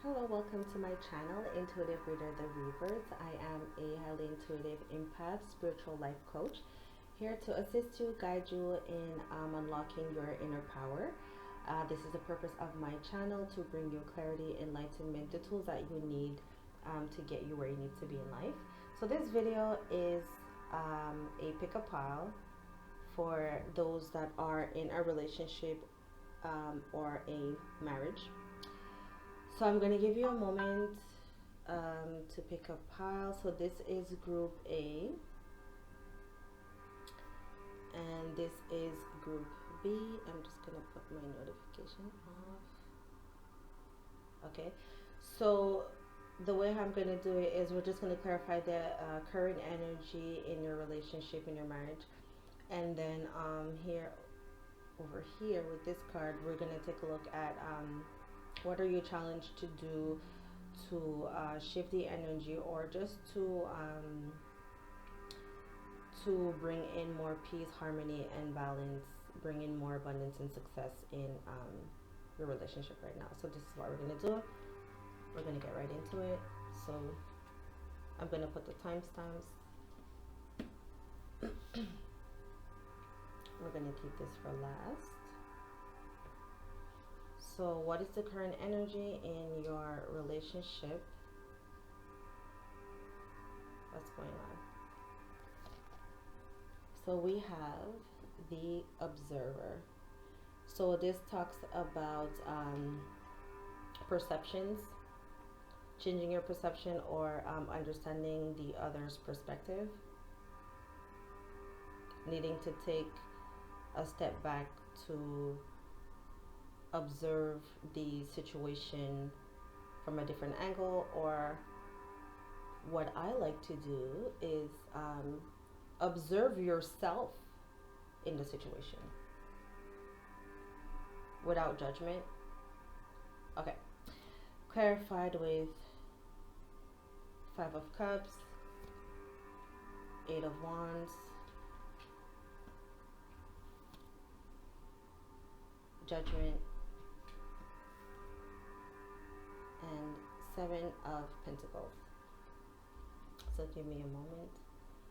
Hello, welcome to my channel, Intuitive Reader the Reverse. I am a highly intuitive empath, spiritual life coach, here to assist you, guide you in unlocking your inner power. This is the purpose of my channel, to bring you clarity, enlightenment, the tools that you need to get you where you need to be in life. So this video is a pick a pile for those that are in a relationship or a marriage. So I'm going to give you a moment to pick a pile. So this is group A and this is group B. I'm just going to put my notification off. Okay, so the way I'm going to do it is we're just going to clarify the current energy in your relationship, in your marriage. And then over here with this card, we're going to take a look at what are you challenged to do to shift the energy, or just to bring in more peace, harmony, and balance, bring in more abundance and success in your relationship right now. So this is what we're going to do. We're going to get right into it. So I'm going to put the timestamps. We're going to keep this for last. So what is the current energy in your relationship? What's going on? So we have the Observer. So this talks about perceptions, changing your perception, or understanding the other's perspective, needing to take a step back to observe the situation from a different angle. Or what I like to do is observe yourself in the situation without judgment. Okay, clarified with 5 of Cups, 8 of Wands, Judgment, and 7 of Pentacles. So give me a moment,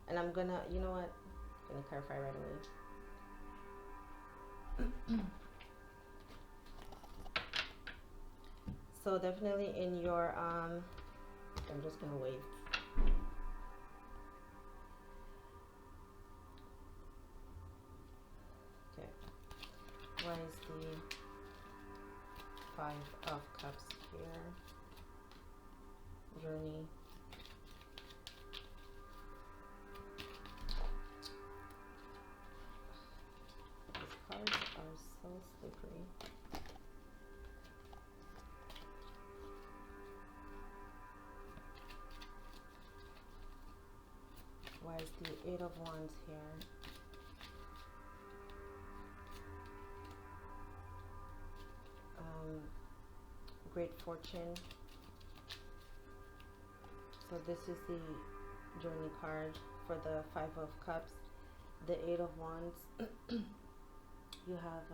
and I'm gonna, you know what, I'm gonna clarify right away. So definitely in your I'm just gonna wait. Okay, why is the 5 of Cups here? Journey. These cards are so slippery. Why is the 8 of Wands here? Great Fortune. So this is the journey card for the 5 of Cups. The 8 of Wands. You have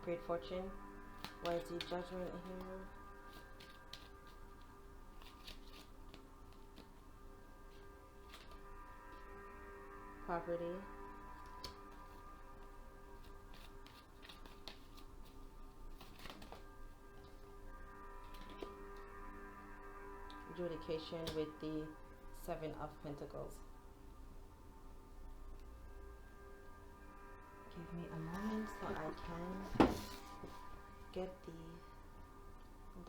Great Fortune. Why is the Judgment here? Poverty. Adjudication with the 7 of Pentacles. Give me a moment so I can get the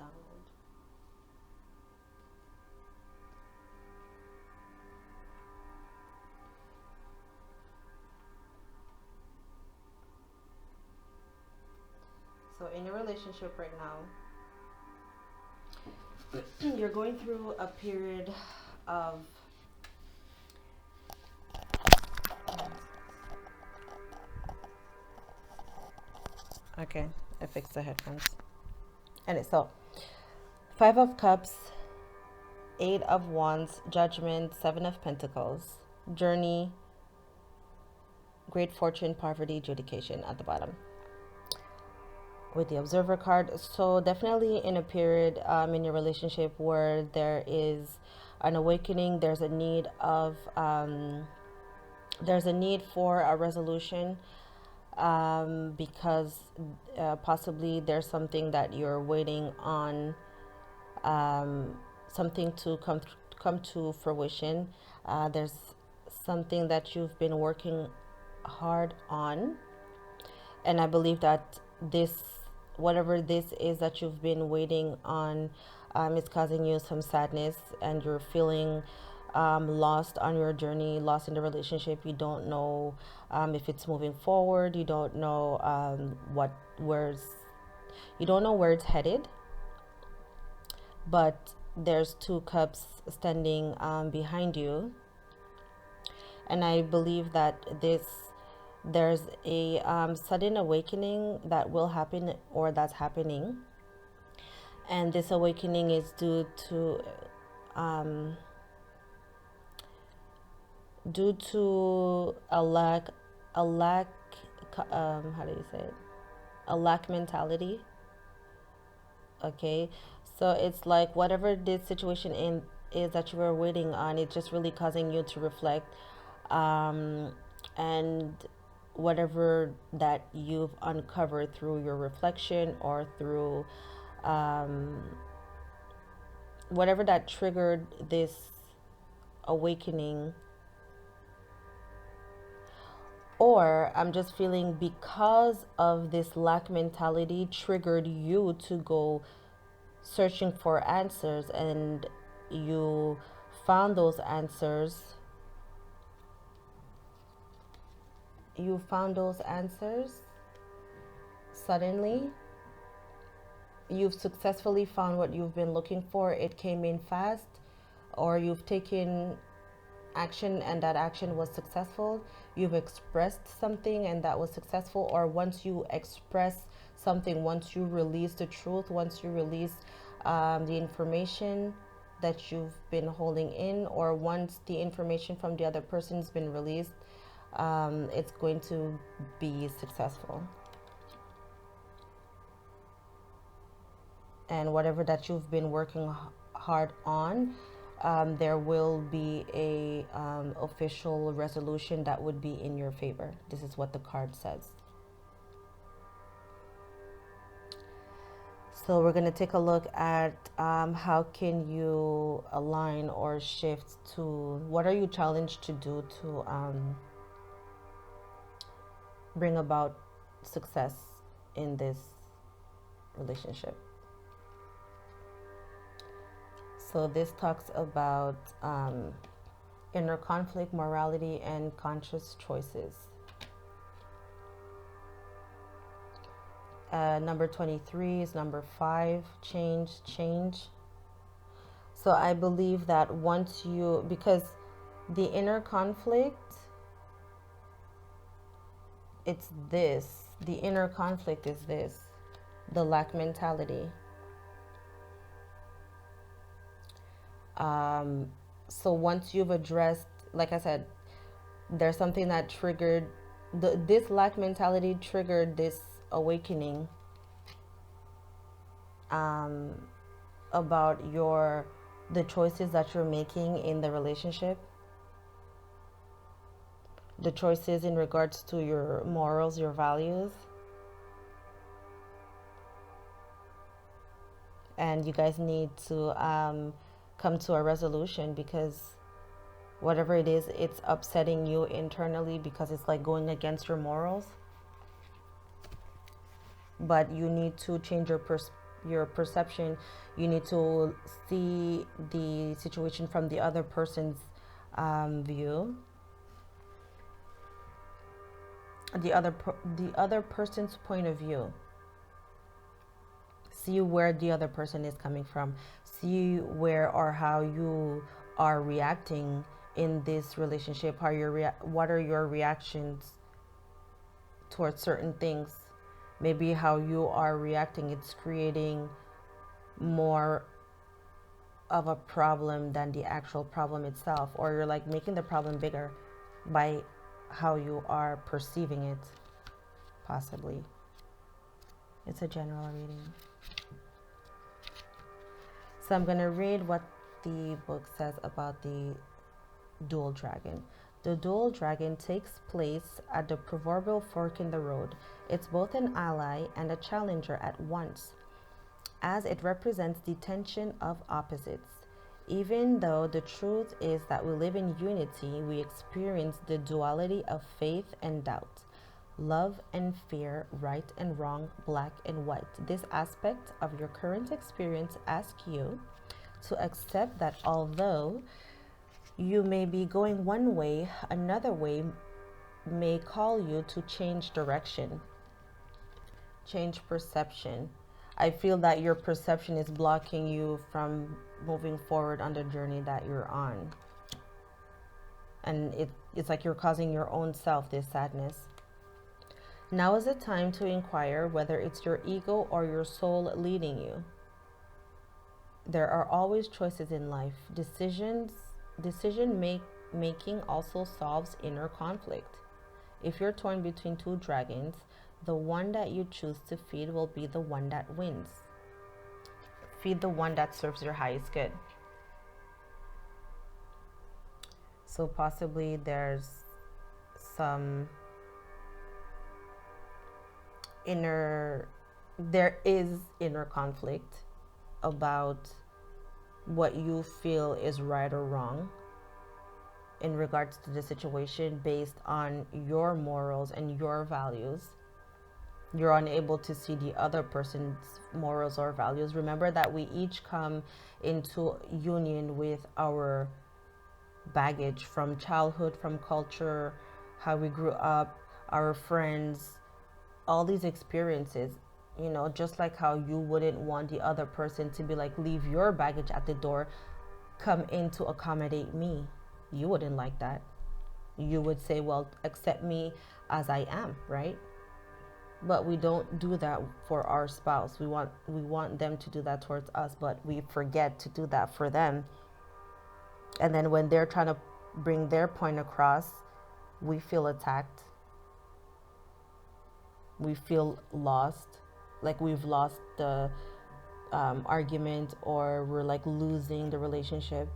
download. So in your relationship right now, you're going through a period of okay, I fixed the headphones. And it's so 5 of Cups, 8 of Wands, Judgment, 7 of Pentacles, Journey, Great Fortune, Poverty, Adjudication at the bottom. with the Observer card. So definitely in a period in your relationship where there is an awakening, there's a need for a resolution, because possibly there's something that you're waiting on, something to come to fruition. There's something that you've been working hard on, and I believe that this, whatever this is that you've been waiting on, is causing you some sadness, and you're feeling lost on your journey, lost in the relationship. You don't know if it's moving forward. You don't know you don't know where it's headed. But there's two cups standing behind you, and I believe that there's a sudden awakening that will happen, or that's happening, and this awakening is due to a lack how do you say it, a lack mentality. Okay, so it's like whatever this situation is that you were waiting on, it's just really causing you to reflect, and whatever that you've uncovered through your reflection, or through whatever that triggered this awakening, or I'm just feeling because of this lack mentality triggered you to go searching for answers, and you found those answers. Suddenly. You've successfully found what you've been looking for. It came in fast, or you've taken action and that action was successful. You've expressed something and that was successful. Or once you express something, once you release the truth, once you release the information that you've been holding in, or once the information from the other person's been released, it's going to be successful. And whatever that you've been working hard on, there will be a official resolution that would be in your favor. This is what the card says. So we're going to take a look at how can you align or shift to, what are you challenged to do to bring about success in this relationship. So this talks about inner conflict, morality, and conscious choices. Number 23 is number 5, change. So I believe that once you, because the inner conflict, it's this. The inner conflict is this, the lack mentality. So once you've addressed, like I said, there's something that triggered, this lack mentality triggered this awakening about the choices that you're making in the relationship, the choices in regards to your morals, your values. And you guys need to come to a resolution, because whatever it is, it's upsetting you internally, because it's like going against your morals. But you need to change your perception. You need to see the situation from the other person's view, the other person's point of view. See where the other person is coming from. See where or how you are reacting in this relationship. What are your reactions towards certain things? Maybe how you are reacting, it's creating more of a problem than the actual problem itself, or you're like making the problem bigger by how you are perceiving it, possibly. It's a general reading. So I'm going to read what the book says about the dual dragon. The dual dragon takes place at the proverbial fork in the road. It's both an ally and a challenger at once, as it represents the tension of opposites. Even though the truth is that we live in unity, we experience the duality of faith and doubt, love and fear, right and wrong, black and white. This aspect of your current experience asks you to accept that although you may be going one way, another way may call you to change direction, change perception. I feel that your perception is blocking you from moving forward on the journey that you're on. And it's like you're causing your own self this sadness. Now is the time to inquire whether it's your ego or your soul leading you. There are always choices in life. Decision making also solves inner conflict. If you're torn between two dragons, the one that you choose to feed will be the one that wins. Feed the one that serves your highest good. So possibly there's some there is inner conflict about what you feel is right or wrong in regards to the situation based on your morals and your values. You're unable to see the other person's morals or values. Remember that we each come into union with our baggage from childhood, from culture, how we grew up, our friends, all these experiences. You know, just like how you wouldn't want the other person to be like, leave your baggage at the door, come in to accommodate me. You wouldn't like that. You would say, well, accept me as I am, right? But we don't do that for our spouse. We want them to do that towards us, but we forget to do that for them. And then when they're trying to bring their point across, we feel attacked. We feel lost, like we've lost the argument, or we're like losing the relationship.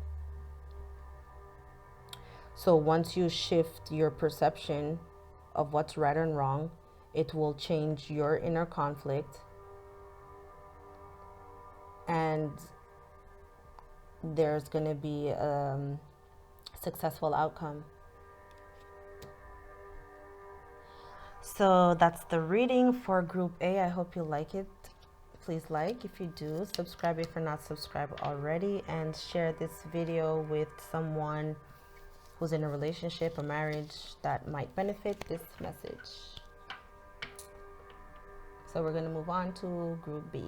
So once you shift your perception of what's right and wrong, it will change your inner conflict, and there's going to be a successful outcome. So that's the reading for Group A. I hope you like it. Please like if you do, subscribe if you're not subscribed already, and share this video with someone who's in a relationship or marriage that might benefit this message. So we're going to move on to Group B.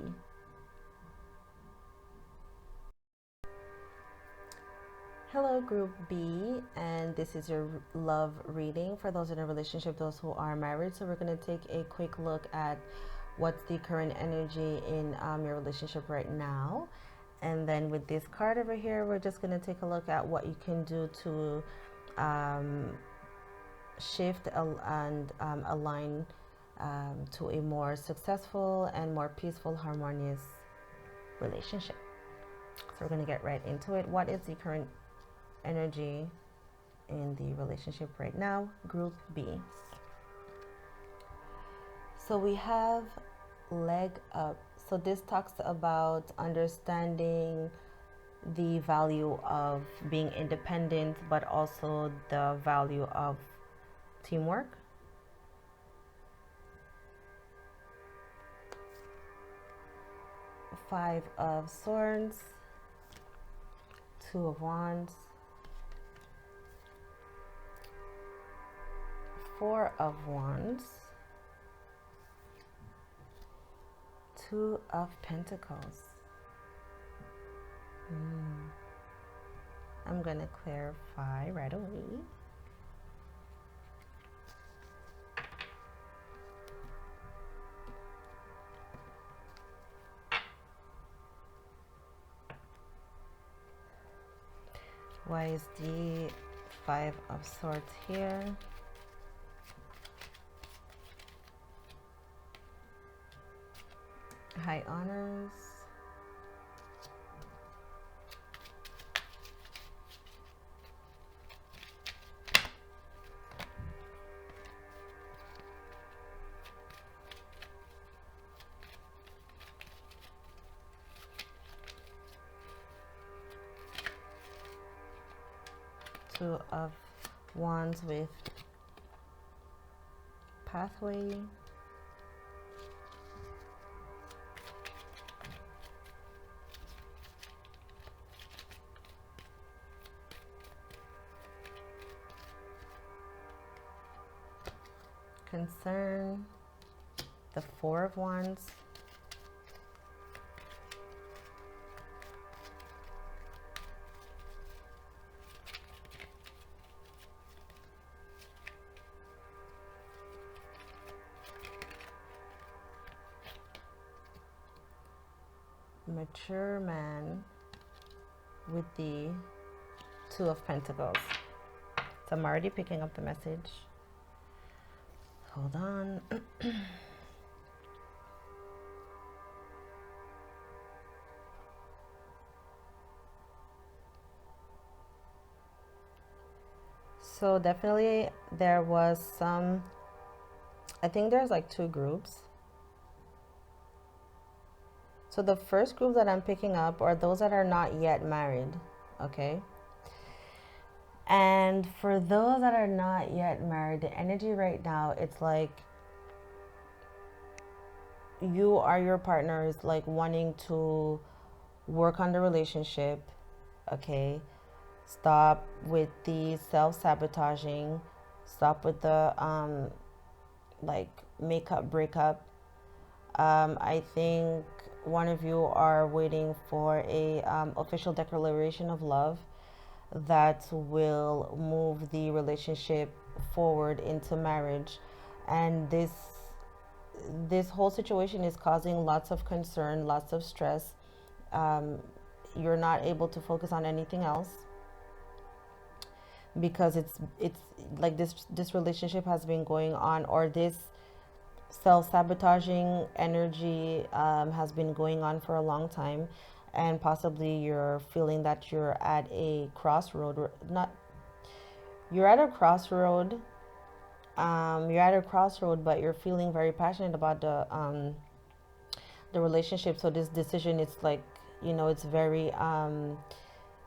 Hello, Group B, and this is your love reading for those in a relationship, those who are married. So we're going to take a quick look at what's the current energy in your relationship right now. And then with this card over here, we're just going to take a look at what you can do to shift and align to a more successful and more peaceful, harmonious relationship. So we're going to get right into it. What is the current energy in the relationship right now? Group B. So we have leg up. So this talks about understanding the value of being independent, but also the value of teamwork. Five of Swords, Two of Wands, Four of Wands, Two of Pentacles. I'm going to clarify right away. Why is the Five of Swords here? High honors. Two of Wands with pathway. Concern, the Four of Wands. Mature man with the Two of Pentacles. So I'm already picking up the message. Hold on. So definitely there was some, I think there's like two groups. So the first group that I'm picking up are those that are not yet married, okay? And for those that are not yet married, the energy right now, it's like you or your partner is like wanting to work on the relationship, okay? Stop with the self-sabotaging, stop with the like makeup breakup. I think one of you are waiting for a official declaration of love that will move the relationship forward into marriage, and this whole situation is causing lots of concern, lots of stress. You're not able to focus on anything else because it's like this relationship has been going on, or this self-sabotaging energy has been going on for a long time, and possibly you're feeling that you're at a crossroad. You're at a crossroad, but you're feeling very passionate about the relationship. So this decision, it's like, you know, it's very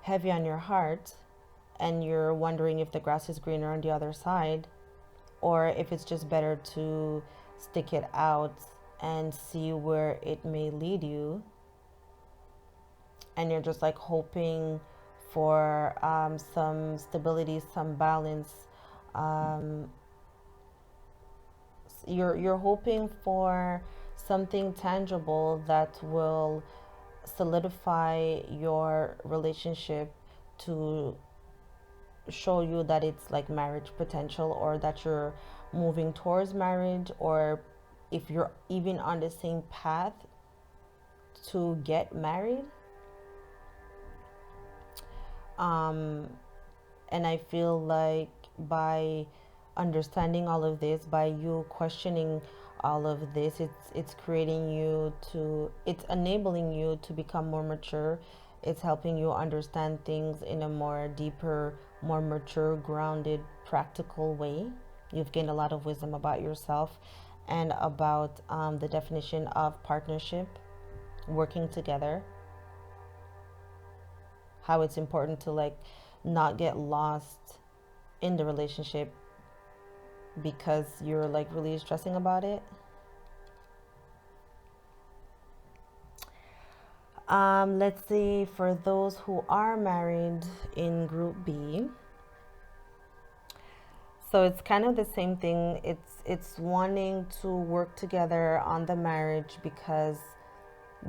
heavy on your heart, and you're wondering if the grass is greener on the other side, or if it's just better to stick it out and see where it may lead you. And you're just like hoping for some stability, some balance. You're hoping for something tangible that will solidify your relationship, to show you that it's like marriage potential, or that you're moving towards marriage, or if you're even on the same path to get married. And I feel like by understanding all of this, by you questioning all of this, it's creating you to, it's enabling you to become more mature. It's helping you understand things in a more deeper, more mature, grounded, practical way. You've gained a lot of wisdom about yourself and about the definition of partnership, working together, how it's important to like not get lost in the relationship because you're like really stressing about it. Let's see, for those who are married in group B. So it's kind of the same thing. It's wanting to work together on the marriage because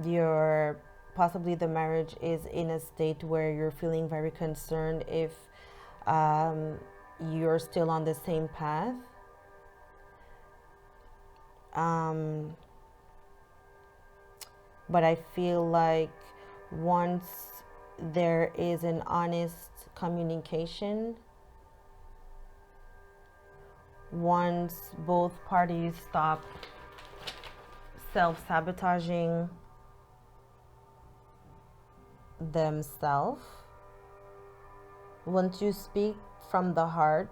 you're possibly, the marriage is in a state where you're feeling very concerned if you're still on the same path. But I feel like once there is an honest communication, once both parties stop self-sabotaging themselves. Once you speak from the heart,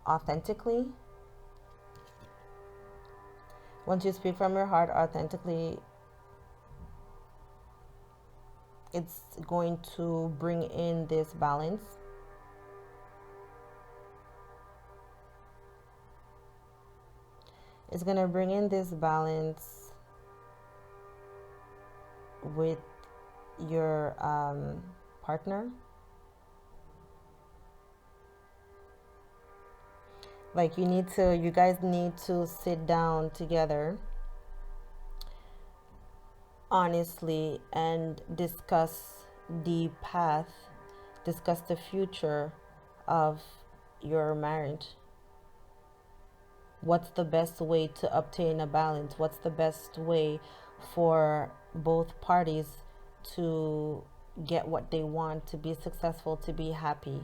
authentically, once you speak from your heart authentically, it's going to bring in this balance. It's going to bring in this balance with your partner. Like you guys need to sit down together honestly and discuss the path, discuss the future of your marriage. What's the best way to obtain a balance? What's the best way for both parties to get what they want, to be successful, to be happy,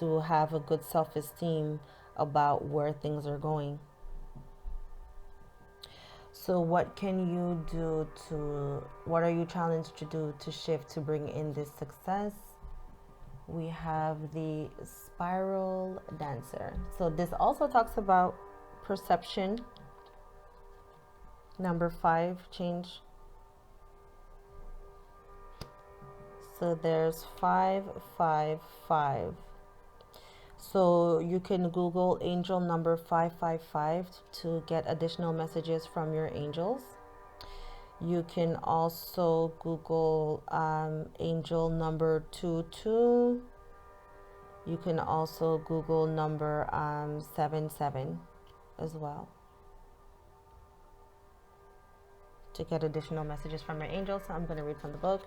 to have a good self-esteem about where things are going? So what can you do what are you challenged to do to shift, to bring in this success? We have the spiral dancer. So this also talks about perception. Number 5, change. So there's 555. So you can Google angel number 555 to get additional messages from your angels. You can also Google angel number 22. You can also Google number 77 as well to get additional messages from your angels. So I'm going to read from the book.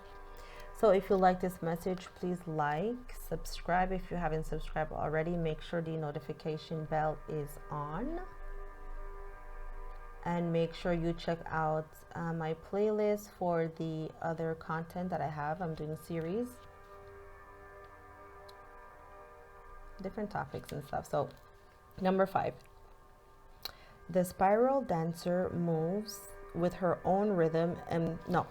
So if you like this message, please like, subscribe. If you haven't subscribed already, make sure the notification bell is on. And make sure you check out my playlist for the other content that I have. I'm doing series, different topics and stuff. So number 5, the spiral dancer moves with her own rhythm. And no,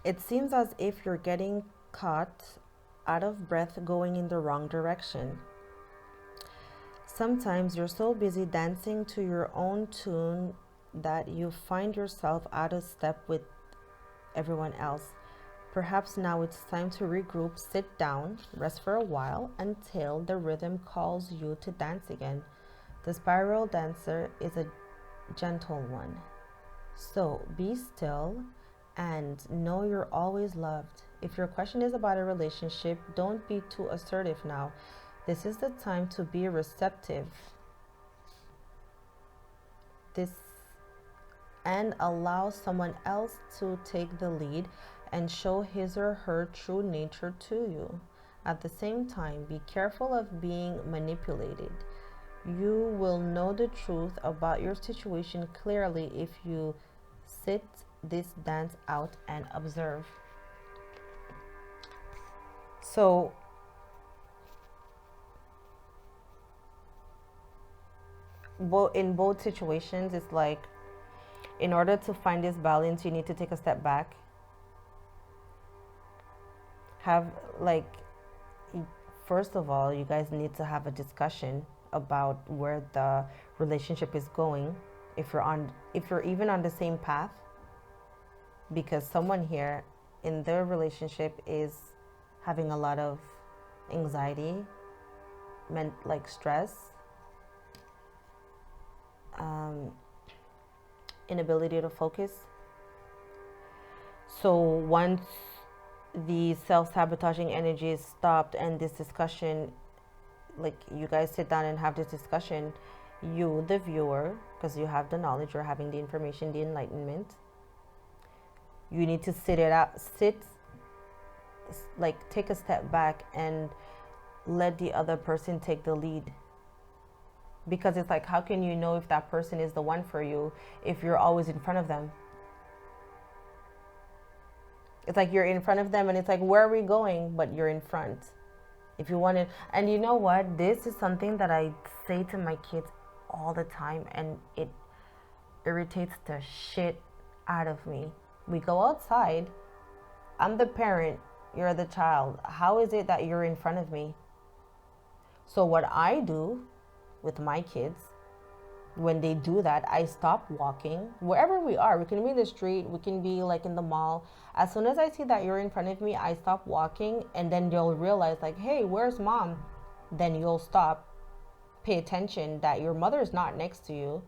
it seems as if you're getting caught out of breath, going in the wrong direction. Sometimes you're so busy dancing to your own tune that you find yourself out of step with everyone else. Perhaps now it's time to regroup, sit down, rest for a while until the rhythm calls you to dance again. The spiral dancer is a gentle one. So be still and know you're always loved. If your question is about a relationship, don't be too assertive now. This is the time to be receptive. And allow someone else to take the lead and show his or her true nature to you. At the same time, be careful of being manipulated. You will know the truth about your situation clearly if you sit this dance out and observe. So in both situations, it's like, in order to find this balance, you need to take a step back. First of all, you guys need to have a discussion about where the relationship is going, if you're even on the same path, because someone here in their relationship is having a lot of anxiety, stress, inability to focus. So once the self-sabotaging energy is stopped and this discussion, you guys sit down and have this discussion, you, the viewer, because you have the knowledge, you're having the information, the enlightenment, you need to take a step back and let the other person take the lead. Because it's like, how can you know if that person is the one for you if you're always in front of them? It's like you're in front of them and it's like, where are we going? But you're in front. If you want to, and you know what? This is something that I say to my kids all the time, and it irritates the shit out of me. We go outside. I'm the parent. You're the child. How is it that you're in front of me? So what I do with my kids, when they do that, I stop walking. Wherever we are, we can be in the street, we can be like in the mall. As soon as I see that you're in front of me, I stop walking, and then you'll realize like, hey, where's mom? Then you'll stop, pay attention that your mother's not next to you,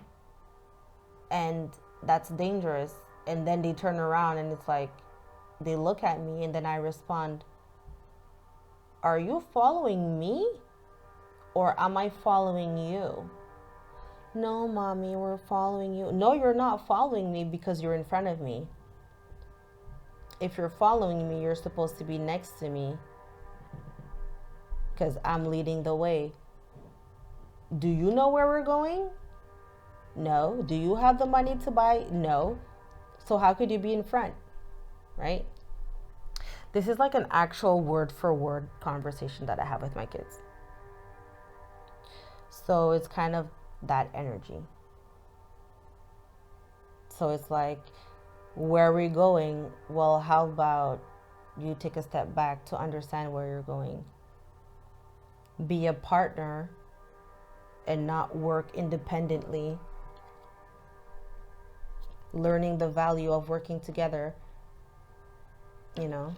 and that's dangerous. And then they turn around and it's like, they look at me, and then I respond, are you following me or am I following you? No, mommy, we're following you. No, you're not following me because you're in front of me. If you're following me, you're supposed to be next to me because I'm leading the way. Do you know where we're going? No. Do you have the money to buy? No. So how could you be in front? Right? This is like an actual word for word conversation that I have with my kids. So it's kind of that energy. So it's like, where are we going? Well, how about you take a step back to understand where you're going? Be a partner and not work independently. Learning the value of working together, you know.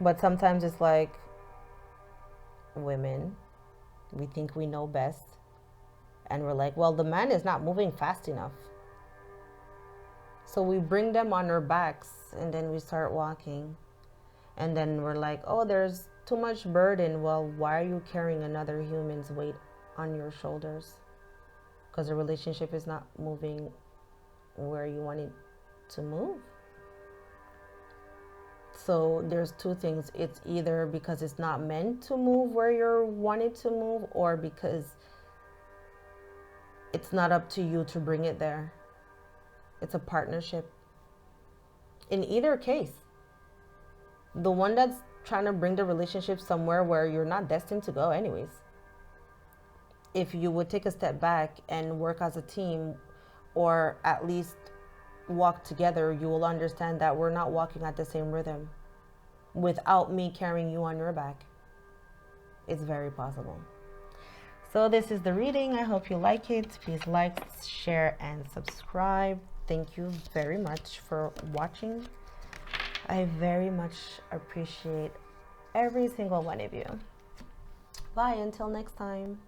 But sometimes it's like, women, we think we know best. And we're like, well, the man is not moving fast enough. So we bring them on our backs, and then we start walking. And then we're like, oh, there's too much burden. Well, why are you carrying another human's weight on your shoulders? Because the relationship is not moving where you want it to move. So there's two things. It's either because it's not meant to move where you're wanting to move, or because it's not up to you to bring it there. It's a partnership. In either case, the one that's trying to bring the relationship somewhere where you're not destined to go anyways. If you would take a step back and work as a team, or at least walk together, you will understand that we're not walking at the same rhythm without me carrying you on your back. It's very possible. So this is the reading. I hope you like it. Please like, share, and subscribe. Thank you very much for watching. I very much appreciate every single one of you. Bye until next time.